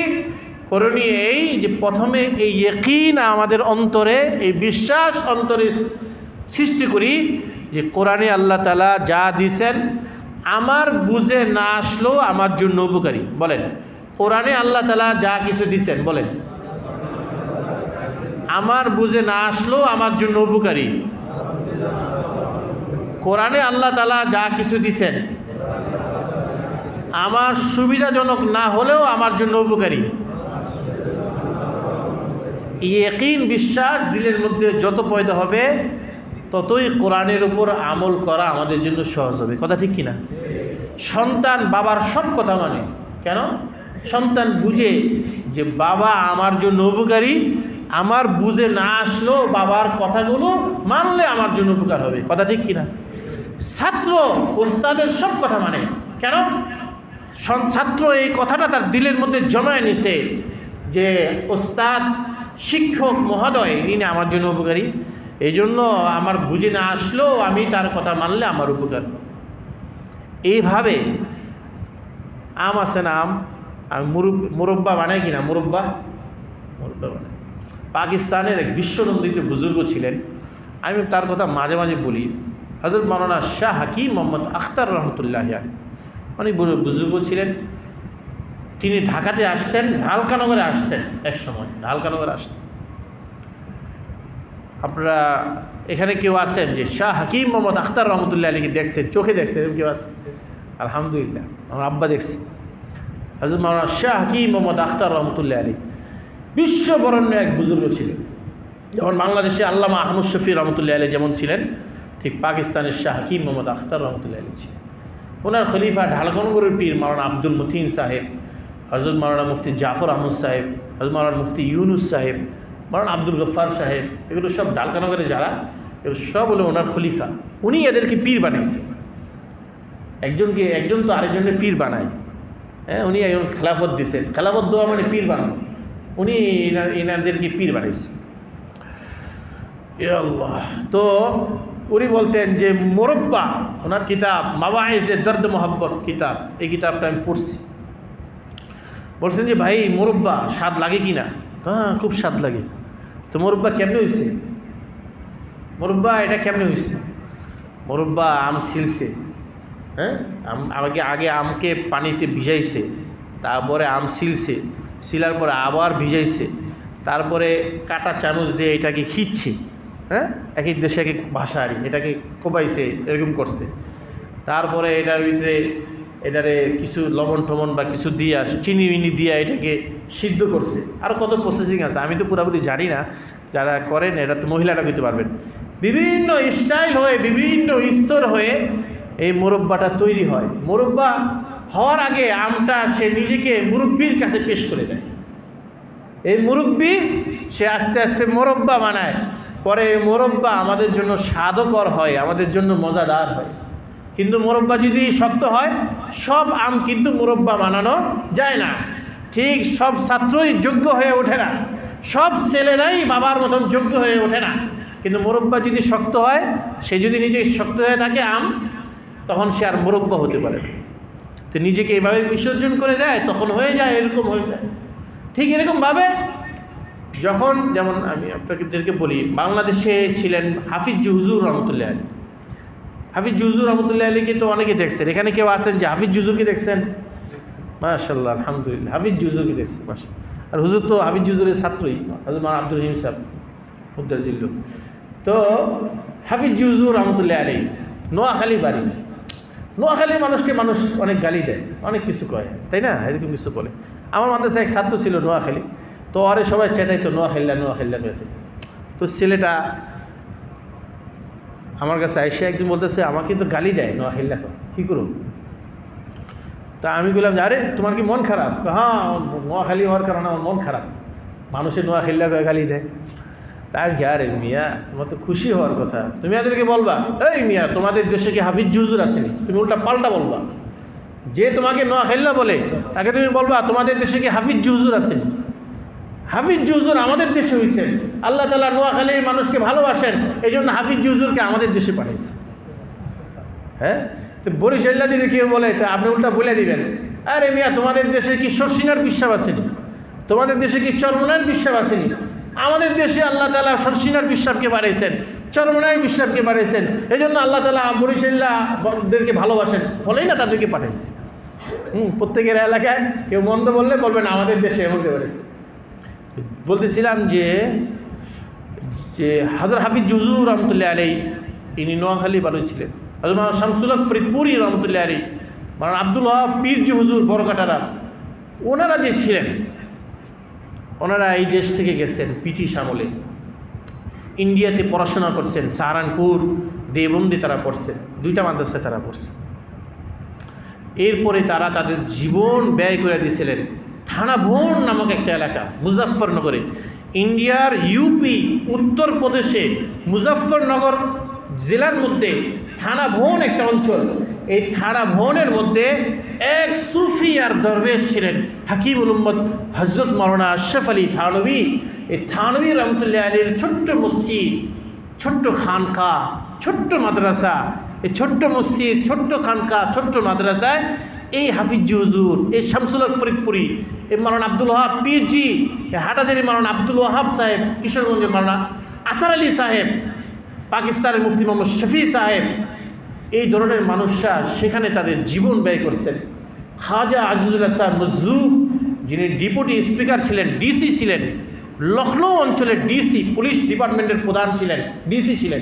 করণীয় এই যে প্রথমে এই ইয়াকিন আমাদের অন্তরে, এই বিশ্বাস অন্তরে সৃষ্টি করি যে কোরআনে আল্লাহ তাআলা যা দিয়েছেন আমার বুঝে না আসলেও আমার জন্য উপকারী। বলেন, কোরআনে আল্লাহ তাআলা যা কিছু দিয়েছেন, বলেন আমার বুঝে না আসলেও আমার জন্য উপকারী। কোরআনে আল্লাহ তাআলা যা কিছু দিয়েছেন আমার সুবিধাজনক না হলেও আমার জন্য উপকারী। ইয়াকিন বিশ্বাস দিলের মধ্যে যত পয়দা হবে, ততই কোরআনের উপর আমল করা আমাদের জন্য সহজ হবে। কথা ঠিক কিনা? সন্তান বাবার সব কথা মানে, কেন? সন্তান বুঝে যে বাবা আমার জন্য উপকারী, আমার বুঝে না আসলেও বাবার কথাগুলো মানলে আমার জন্য উপকার হবে। কথা ঠিক কিনা? ছাত্র ওস্তাদের সব কথা মানে, কেন? ছাত্র এই কথাটা তার দিলের মধ্যে জমায় নিছে যে ওস্তাদ শিক্ষক মহোদয় ইনি আমার জন্য উপকারী, এই জন্য আমার বুঝে না আসলেও আমি তার কথা মানলে আমার উপকার। এইভাবে আম আছে না, আমি মুরব্বা বানাই কিনা, মুরব্বা বানাই। পাকিস্তানের এক বিশ্বনন্দিত বুজুর্গ ছিলেন, আমি তার কথা মাঝে মাঝে বলি, হযরত মাওলানা শাহ হাকিম মোহাম্মদ আখতার রহমতুল্লাহ আলাইহি। অনেক বুজুর্গ ছিলেন। তিনি ঢাকাতে আসতেন, ঢালকানগরে আসতেন, এক সময় ঢালকানগরে আসতেন। আপনারা এখানে কেউ আছেন যে শাহ হাকিম মোহাম্মদ আখতার রহমতুল্লাহ আলীকে দেখছেন, চোখে দেখছেন, এরকম কেউ আছে? আলহামদুলিল্লাহ, আমার আব্বা দেখছে। হযরত মাওলানা শাহ হাকিম মোহাম্মদ আখতার রহমতুল্লাহ আলী বিশ্ববরণ্য এক বুজুর্গ ছিলেন। যেমন বাংলাদেশে আল্লামা আহমদ শফি রহমতুল্লাহ আলী যেমন ছিলেন, ঠিক পাকিস্তানের শাহ হাকিম মোহাম্মদ আখতার রহমতুল্লাহ আলী ছিলেন। ওনার খলিফা ঢালকানগরের পীর মাওলানা আব্দুল মতিন সাহেব, হযরত মাওলানা মুফতি জাফর আহমদ সাহেব, হযরত মাওলানা মুফতি ইউনুস সাহেব, মাওলানা আব্দুল গফ্ফার সাহেব, এগুলো সব ঢালকানগরে যারা, এগুলো সব হলো ওনার খলিফা। উনি এদেরকে পীর বানিয়েছেন। একজন তো আরেকজনের পীর বানায়। হ্যাঁ, উনি একজন খেলাফত দিয়েছেন, খেলাফত দেওয়া মানে পীর বানানো। উনি এনাদেরকে পীর বানিয়েছেন। আল্লাহ। তো উনি বলতেন যে মোরব্বা, ওনার কিতাব মাওয়াইজে দর্দ মোহাব্বত কিতাব, এই কিতাবটা আমি পড়ছি। বলছেন যে ভাই মোরব্বা স্বাদ লাগে কি না? হ্যাঁ, খুব স্বাদ লাগে। তো মোরব্বা কেমনে হয়েছে? মোরব্বা এটা কেমনে হয়েছে? মোরব্বা আম ছিলছে, হ্যাঁ, আগে আমকে পানিতে ভিজাইছে, তারপরে আম ছিলছে, ছিলার পরে আবার ভিজাইছে, তারপরে কাটা চামচ দিয়ে এটাকে খিচ্ছে, হ্যাঁ, এক এক দেশে এক এক ভাষা আর এটাকে কোপাইছে, এরকম করছে। তারপরে এটার ভিতরে এটারে কিছু লবণ টবণ বা কিছু দিয়া, চিনি মিনি দিয়া এটাকে সিদ্ধ করছে। আর কত প্রসেসিং আছে, আমি তো পুরোপুরি জানি না, যারা করেন এটা তো মহিলারা করতে পারবেন। বিভিন্ন স্টাইল হয়ে, বিভিন্ন স্তর হয়ে এই মোরব্বাটা তৈরি হয়। মোরব্বা হওয়ার আগে আমটা সে নিজেকে মুরব্বির কাছে পেশ করে দেয়। এই মুরব্বি সে আস্তে আস্তে মোরব্বা বানায়, পরে এই মোরব্বা আমাদের জন্য স্বাদকর হয়, আমাদের জন্য মজাদার হয়। কিন্তু মোরব্বা যদি শক্ত হয়, সব আম কিন্তু মোরব্বা বানানো যায় না। ঠিক সব ছাত্রই যোগ্য হয়ে ওঠে না, সব ছেলেরাই বাবার মতন যোগ্য হয়ে ওঠে না। কিন্তু মোরব্বা যদি শক্ত হয়, সে যদি নিজে শক্ত হয়ে থাকে আম, তখন সে আর মোরব্বা হতে পারে না। তো নিজেকে এভাবে বিসর্জন করে দেয়, তখন হয়ে যায়, এরকম হয়ে যায়। ঠিক এরকমভাবে যখন, যেমন আমি আপনাদেরকে বলি, বাংলাদেশে ছিলেন হাফিজ হুজুর রহমতুল্লাহ আলী। হাফিজ হুজুর রহমতুল্লাহ আলীকে তো অনেকে দেখছেন। এখানে কেউ আছেন যে হাফিজ হুজুরকে দেখছেন? মাশাআল্লাহ, আলহামদুলিল্লাহ, হাফিজ হুজুরকে দেখছেন। মাশাআল্লাহ। আর হুজুর তো হাফিজ হুজুরের ছাত্রই, হযরত মাওলানা আব্দুল রহিম সাহেব মুদ্দাজিল্লু। তো হাফিজ হুজুর রহমতুল্লাহ আলী নোয়াখালী বাড়ি। নোয়াখালীর মানুষকে মানুষ অনেক গালি দেয়, অনেক কিছু কয়, তাই না? এরকম কিছু বলে। আমার মাদ্রাসায় এক ছাত্র ছিল নোয়াখালী, তো আরে সবাই চেতাইতো নোয়াখালীরা নোয়াখালীরা হয়েছে। তো ছেলেটা আমার কাছে এসে একদিন বলতেছে, আমাকে তো গালি দেয় নোয়াখালীরা, কী করুন? তা আমি বললাম যে আরে তোমার কি মন খারাপ? হ্যাঁ, নোয়াখালী হওয়ার কারণে আমার মন খারাপ, মানুষের নোয়াখালীরা গালি দেয়। তার কি আরে মিয়া, তোমার তো খুশি হওয়ার কথা, তুমি এদেরকে বলবা এই মিয়া তোমাদের দেশে কি হাফিজ হুজুর আসেনি? তুমি উল্টা পাল্টা বলবা। যে তোমাকে নোয়াখালীরা বলে তাকে তুমি বলবা তোমাদের দেশে কি হাফিজ হুজুর আসেনি? হাফিজ হুজুর আমাদের দেশে হয়েছেন। আল্লাহ তাআলা নোয়াখালীর মানুষকে ভালোবাসেন, এই জন্য হাফিজ হুজুরকে আমাদের দেশে পাঠাইছে। হ্যাঁ, তো বরিশাল্লা যদি কেউ বলে তা আপনি উল্টা বলে দিবেন, আরে মিয়া তোমাদের দেশে কি শর্ষিনার বিশ্বাস আসেনি? তোমাদের দেশে কি চরমনার বিশ্বাস আসেনি? আমাদের দেশে আল্লাহ তাআলা শর্ষিনার বিশ্বাসকে বাড়াইছেন, চরমনায় বিশ্বাসকে বাড়াইছেন, এই জন্য আল্লাহ তাআলা বরিশাল্লাদেরকে ভালোবাসেন বলেই না তাদেরকে পাঠাইছে। প্রত্যেকের এলাকায় কেউ মন্দ বললে বলবেন আমাদের দেশে এমনকে বাড়াইছে। বলতেছিলাম যে হযরত হাফিজ হুজুর রহমতুল্লাহ আলাইহি ইনি নোয়াখালী বাড়ি ছিলেন। হযরত মাওলানা শামসুল হক ফরিদপুরি রহমতুল্লাহ আলাইহি, মাওলানা আব্দুল ওয়াহাব পীরজি হুজুর বড়কাটারা, ওনারা যে ছিলেন, ওনারা এই দেশ থেকে গেছেন ব্রিটিশ আমলে, ইন্ডিয়াতে পড়াশোনা করছেন, সাহারানপুর, দেওবন্দে তারা পড়ছেন, দুইটা মাদ্রাসায় তারা পড়ছেন। এরপরে তারা তাদের জীবন ব্যয় করে দিয়েছিলেন থানাভোন নামক একটা এলাকা মুজাফফরনগরে, ইন্ডিয়ার ইউপি উত্তরপ্রদেশে মুজাফফরনগর জেলার মধ্যে থানাভোন একটা অঞ্চল। এই থানাভোনের মধ্যে এক সুফি আর দরবেশ ছিলেন হাকিমুল উম্মত হযরত মাওলানা আশরাফ আলী থানভী। এই থানভী রহমতুল্লাহ আলাইহির ছোট্ট মসজিদ, ছোট্ট খানকা, ছোট্ট মাদ্রাসা, এই ছোট্ট মসজিদ, ছোট্ট খানকা, ছোট্ট মাদ্রাসায় এই হাফিজ হুজুর, এই শামসুল হক ফরিদপুরি, এই মাওলানা আব্দুল ওয়াহাব পীরজি, এই হাটাজারি মাওলানা আব্দুল ওয়াহাব সাহেব, কিশোরগঞ্জের মাওলানা আতার আলী সাহেব, পাকিস্তানের মুফতি মোহাম্মদ শফি সাহেব, এই ধরনের মানুষরা সেখানে তাদের জীবন ব্যয় করছেন। খাজা আজিজুল হাসান মজজুব, যিনি ডেপুটি স্পিকার ছিলেন, ডিসি ছিলেন, লখনৌ অঞ্চলের ডিসি, পুলিশ ডিপার্টমেন্টের প্রধান ছিলেন, ডিসি ছিলেন,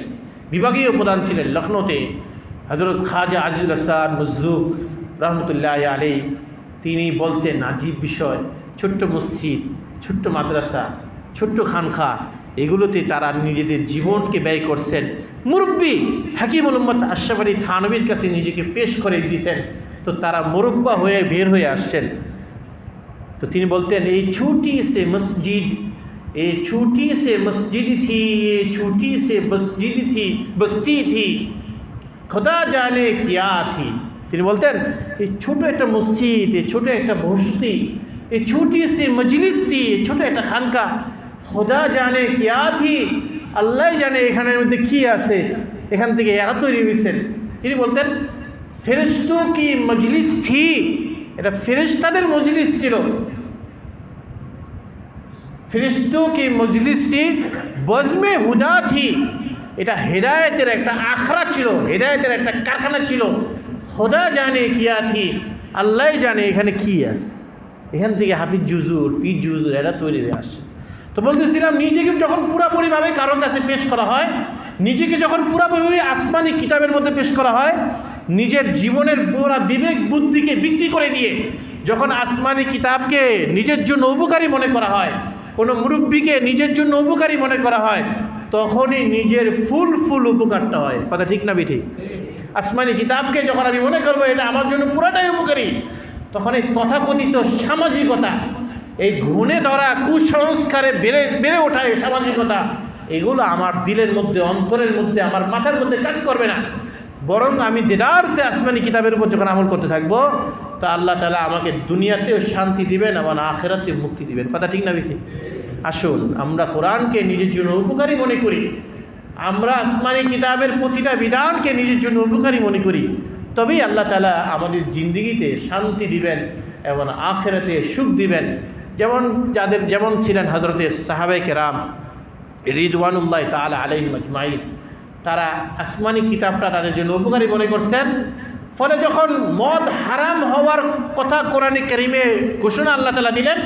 বিভাগীয় প্রধান ছিলেন লখনৌতে। হযরত খাজা আজিজুল হাসান মজজুব রহমতুল্লাহ আলাইহি তিনি বলতেন আজীব বিষয়, ছোট্ট মসজিদ, ছোট্ট মাদ্রাসা, ছোট্ট খানখা, এগুলোতে তারা নিজেদের জীবনকে ব্যয় করছেন। মুরব্বী হাকিমুল উম্মত আশরাফ আলী থানভীর কাছে নিজেকে পেশ করে দিয়েছেন, তো তারা মুরব্বা হয়ে বের হয়ে আসছেন। তো তিনি বলতেন এই ছোটি সে মসজিদ, ये छोटी से मस्जिद थी, ये छोटी से मस्जिद थी, बस्ती थी, खुदा जाने क्या थी। তিনি বলতেন এই ছোট একটা মসজিদ, এই ছোট একটা বস্তি, এই ছোটি সে মজলিস থি, ছোট একটা খানকা, খোদা জানে কিয়া থি, আল্লাহ জানে এখানের মধ্যে কী আছে, এখান থেকে এরা তৈরি হয়েছেন। তিনি বলতেন ফেরেশতোं কি মজলিস থি, এটা ফেরেশতাদের মজলিস ছিল। ফেরেশতোं की मजलिस से बज़्म हुदा थी, এটা হেদায়েতের একটা আখড়া ছিল, হেদায়েতের একটা কারখানা ছিল। খোদা জানে কিয়া থি, আল্লাহ জানে এখানে কী আছে, এখান থেকে হাফিজ জুজুর, পীর জুজুর এরা তৈরি হয়ে আসে। তো বলতেছিলাম নিজেকে যখন পুরাপুরিভাবে কারোর কাছে পেশ করা হয়, নিজেকে যখন পুরাপুরি আসমানি কিতাবের মধ্যে পেশ করা হয়, নিজের জীবনের পুরা বিবেক বুদ্ধিকে বিক্রি করে দিয়ে যখন আসমানি কিতাবকে নিজের জন্য উপকারী মনে করা হয়, কোনো মুরব্বীকে নিজের জন্য উপকারী মনে করা হয়, তখনই নিজের ফুল উপকারটা হয়। কথা ঠিক না বেঠিক? আসমানি কিতাবকে যখন আমি মনে করবো এটা আমার জন্য পুরাটাই উপকারী, তখন এই তথাকথিত সামাজিকতা, এই ঘুণে ধরা কুসংস্কারে বেড়ে ওঠা এই সামাজিকতা, এগুলো আমার দিলের মধ্যে, অন্তরের মধ্যে, আমার মাথার মধ্যে কাজ করবে না। বরং আমি দেদার সে আসমানি কিতাবের উপর যখন আমল করতে থাকবো, তা আল্লাহ তাআলা আমাকে দুনিয়াতেও শান্তি দিবেন এবং আখিরাতেও মুক্তি দিবেন। কথা ঠিক না বেঠিক? আসুন আমরা কোরআনকে নিজের জন্য উপকারী মনে করি, আমরা আসমানি কিতাবের প্রতিটা বিধানকে নিজের জন্য উপকারী মনে করি, তবেই আল্লাহ তাআলা আমাদের জিন্দেগিতে শান্তি দিবেন এবং আখিরাতে সুখ দিবেন। যেমন ছিলেন হযরতে সাহাবায়ে কেরাম রিদওয়ানুল্লাহ তাআলা আলাইহিম আজমাইন, তারা আসমানি কিতাবটা তাদের জন্য উপকারী মনে করছেন। ফলে যখন মদ হারাম হওয়ার কথা কোরআনে কারীমে ঘোষণা আল্লাহ তাআলা দিলেন,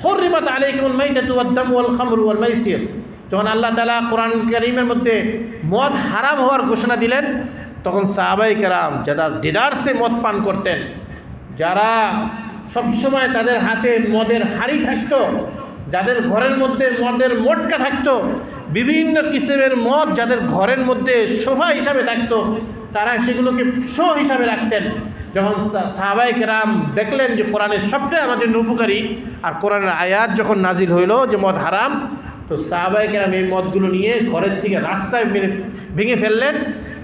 হুররিমাত আলাইকুমুল মাইতাতু ওয়াদ-দামু ওয়াল খামরু ওয়াল মাইসির, যখন আল্লাহ তাআলা কোরআন কারীমের মধ্যে মদ হারাম হওয়ার ঘোষণা দিলেন, তখন সাহাবায়ে কেরাম যারা দেদারসে মদ পান করতেন, যারা সবসময় তাদের হাতে মদের হাঁড়ি থাকতো, যাদের ঘরের মধ্যে মদের মটকা থাকতো, বিভিন্ন কিসমের মদ যাদের ঘরের মধ্যে সোফা হিসাবে থাকতো, তারা সেগুলোকে শো হিসাবে রাখতেন। যখন সাহাবায়ে কেরাম দেখলেন যে কোরআনের সবটাই আমাদের উপকারী, আর কোরআনের আয়াত যখন নাজিল হইল যে মদ হারাম, তো সাহাবায়ে কেরাম এই মদগুলো নিয়ে ঘরের থেকে রাস্তায় ভেঙে ফেললেন।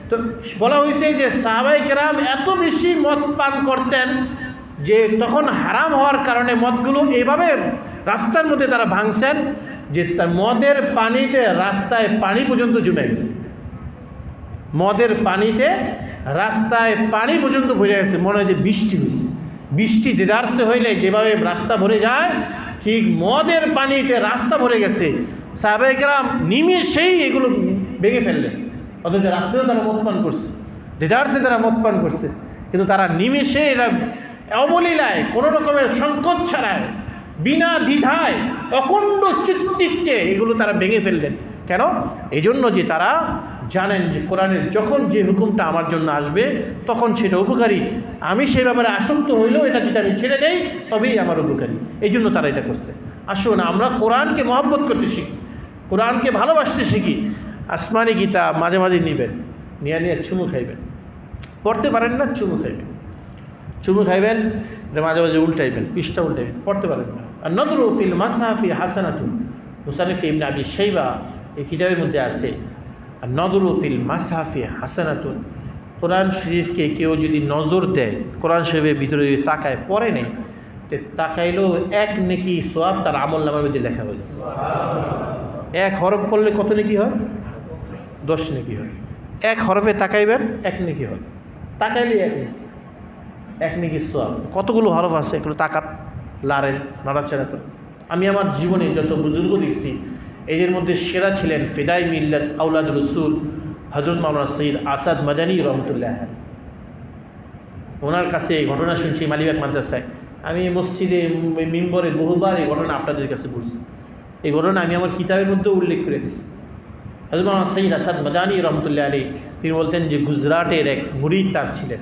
তো বলা হয়েছে যে সাহাবায়ে কেরাম এত বেশি মদ পান করতেন যে তখন হারাম হওয়ার কারণে মদগুলো এইভাবে রাস্তার মধ্যে তারা ভাঙছেন যে তার মদের পানিতে রাস্তায় পানি পর্যন্ত জমে গেছে, মদের পানিতে রাস্তায় পানি পর্যন্ত ভরে গেছে। মনে হয় যে বৃষ্টি হয়েছে, বৃষ্টি দেদারসে হইলে যেভাবে রাস্তা ভরে যায়, ঠিক মদের পানিতে রাস্তা ভরে গেছে। সাহাবায়ে কেরাম নিমেষেই এগুলো ভেঙে ফেললেন, অথচ রাত্রেও তারা মদ পান করছে, দেদারসে তারা মদ পান করছে, কিন্তু তারা নিমেষে এরা অবলীলায় কোনো রকমের সংকোচ ছাড়ায় বিনা দ্বিধায় অখণ্ড চিত্তে এগুলো তারা ভেঙে ফেললেন। কেন? এই জন্য যে তারা জানেন যে কোরআনের যখন যে হুকুমটা আমার জন্য আসবে তখন সেটা উপকারী, আমি সেই ব্যাপারে আসক্ত হইলেও এটা যদি আমি ছেড়ে দেই তবেই আমার উপকারী, এই জন্য তারা এটা করছে। আসুন আমরা কোরআনকে মহব্বত করতে শিখি, কোরআনকে ভালোবাসতে শিখি। আসমানি কিতাব মাঝে মাঝে নেবেন, নিয়ে চুমু খাইবেন, পড়তে পারেন না চুমু খাইবেন, চুমু খাইবেন, মাঝে মাঝে উল্টাইবেন, পৃষ্ঠা উল্টাইবেন, পড়তে পারেন না। আর নজরু ফিল মাসহাফি হাসানাতুন, মুসান্নিফ ইবনে আবি শাইবা এই কিতাবের মধ্যে আছে, আর নজরু ফিল মাসহাফি হাসানাতুন, কোরআন শরীফকে কেউ যদি নজর দেয়, কোরআন শরীফের ভিতরে যদি তাকায়, পড়ে নেই, তো তাকাইলেও এক নেকি সওয়াব তার আমল নামার মধ্যে লেখা হয়েছে। এক হরফ পড়লে কত নেকি হয়? 10 নেকি হয়। এক হরফে তাকাইবেন, 1 নেকি হয়, তাকাইলে 1 নেকি, 1 নেকি সওয়াব। কতগুলো হরফ আছে এগুলো তাকার, লারেন, নাড়াচাড়া করে। আমি আমার জীবনে যত বুজুর্গ দেখছি, এদের মধ্যে সেরা ছিলেন ফিদাই মিল্লাত আওলাদ রসুল হযরত মাওলানা সৈয়দ আসাদ মাদানী রহমতুল্লাহ। ওনার কাছে এই ঘটনা শুনছি মালিবাগ মাদ্রাসায়। আমি মসজিদে মিম্বরে বহুবার এই ঘটনা আপনাদের কাছে বলছি। এই ঘটনা আমি আমার কিতাবের মধ্যে উল্লেখ করে দিচ্ছি। হযরত মাওলানা সৈয়দ আসাদ মাদানী রহমতুল্লাহ আলাইহি তিনি বলতেন যে গুজরাটের এক মুরিদ তার ছিলেন,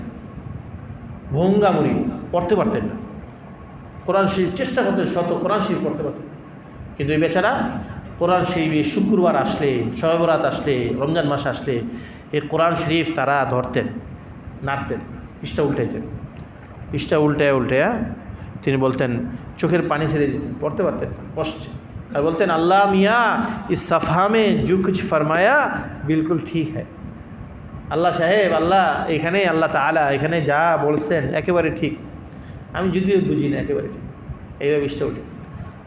ভঙ্গা মুরিদ, পড়তে পারতেন না, কোরআন শরীফ চেষ্টা করতেন, শত কোরআন শরীফ পড়তে পারতেন, কিন্তু এই বেচারা কোরআন শরীফে শুক্রবার আসলে, শবে বরাত আসলে, রমজান মাস আসলে এই কোরআন শরীফ তারা ধরতেন, নাড়তেন, পৃষ্ঠা উল্টাইতেন, পৃষ্ঠা উল্টায় তিনি বলতেন চোখের পানি ছেড়ে দিতেন, পড়তে পারতেন না, কষ্টে। আর বলতেন আল্লাহ মিয়া ইস সফা মে জো কুছ ফরমায়া বিলকুল ঠিক হ্যায়। আল্লাহ সাহেব, আল্লাহ এখানে, আল্লাহ তাআলা এখানে যা বলছেন একেবারে ঠিক, আমি যদিও বুঝি না, একেবারে ঠিক। এইভাবে পৃষ্ঠা উল্টে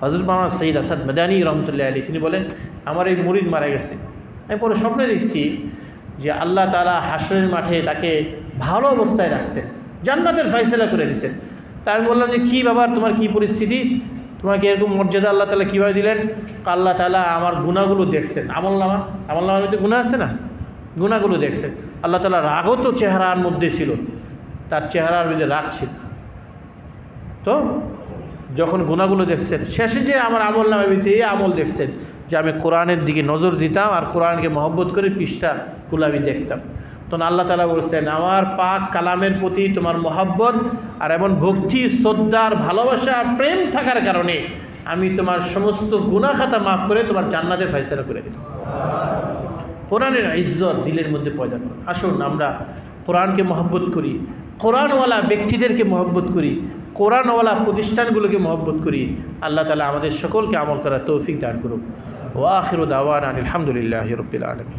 হযরত মাওলানা সৈয়দ আসাদ মাদানী রহমতুল্লাহ আলাইহি তিনি বলেন আমার এই মুরিদ মারা গেছে, আমি পরে স্বপ্নে দেখছি যে আল্লাহ তাআলা হাশরের মাঠে তাকে ভালো অবস্থায় রাখছেন, জান্নাতের ফয়সালা করে দিয়েছেন। তা আমি বললাম যে কী বাবা তোমার কী পরিস্থিতি, তোমাকে এরকম মর্যাদা আল্লাহ তাআলা কীভাবে দিলেন? আল্লাহ তাআলা আমার গুনাহগুলো দেখছেন, আমলনামার মধ্যে গুনাহ আছে না, গুনাহগুলো দেখছেন। আল্লাহ তাআলা রাগও তো চেহারার মধ্যে ছিল, তার চেহারার মধ্যে রাগ ছিল। তো যখন গুনাহগুলো দেখছেন, শেষে যে আমার আমলনামার মধ্যে এই আমল দেখছেন যে আমি কোরআনের দিকে নজর দিতাম আর কোরআনকে মহব্বত করে পৃষ্ঠাগুলো আমি দেখতাম, তখন আল্লাহ তাআলা বলছেন আমার পাক কালামের প্রতি তোমার মহব্বত আর এমন ভক্তি, শ্রদ্ধার, ভালোবাসা, প্রেম থাকার কারণে আমি তোমার সমস্ত গুনাহ খাতা মাফ করে তোমার জান্নাতের ফয়সালা করে দিলাম। কোরআনের ইজ্জত দিলের মধ্যে পয়দা করুন। আসুন আমরা কোরআনকে মহব্বত করি, কোরআনওয়ালা ব্যক্তিদেরকে মহব্বত করি, কোরআনওয়ালা প্রতিষ্ঠানগুলোকে মহব্বত করি। আল্লাহ তাআলা আমাদের সকলকে আমল করার তৌফিক দান করুন। ওয়া আখিরু দাওয়ানা আলহামদুলিল্লাহি রাব্বিল আলামিন।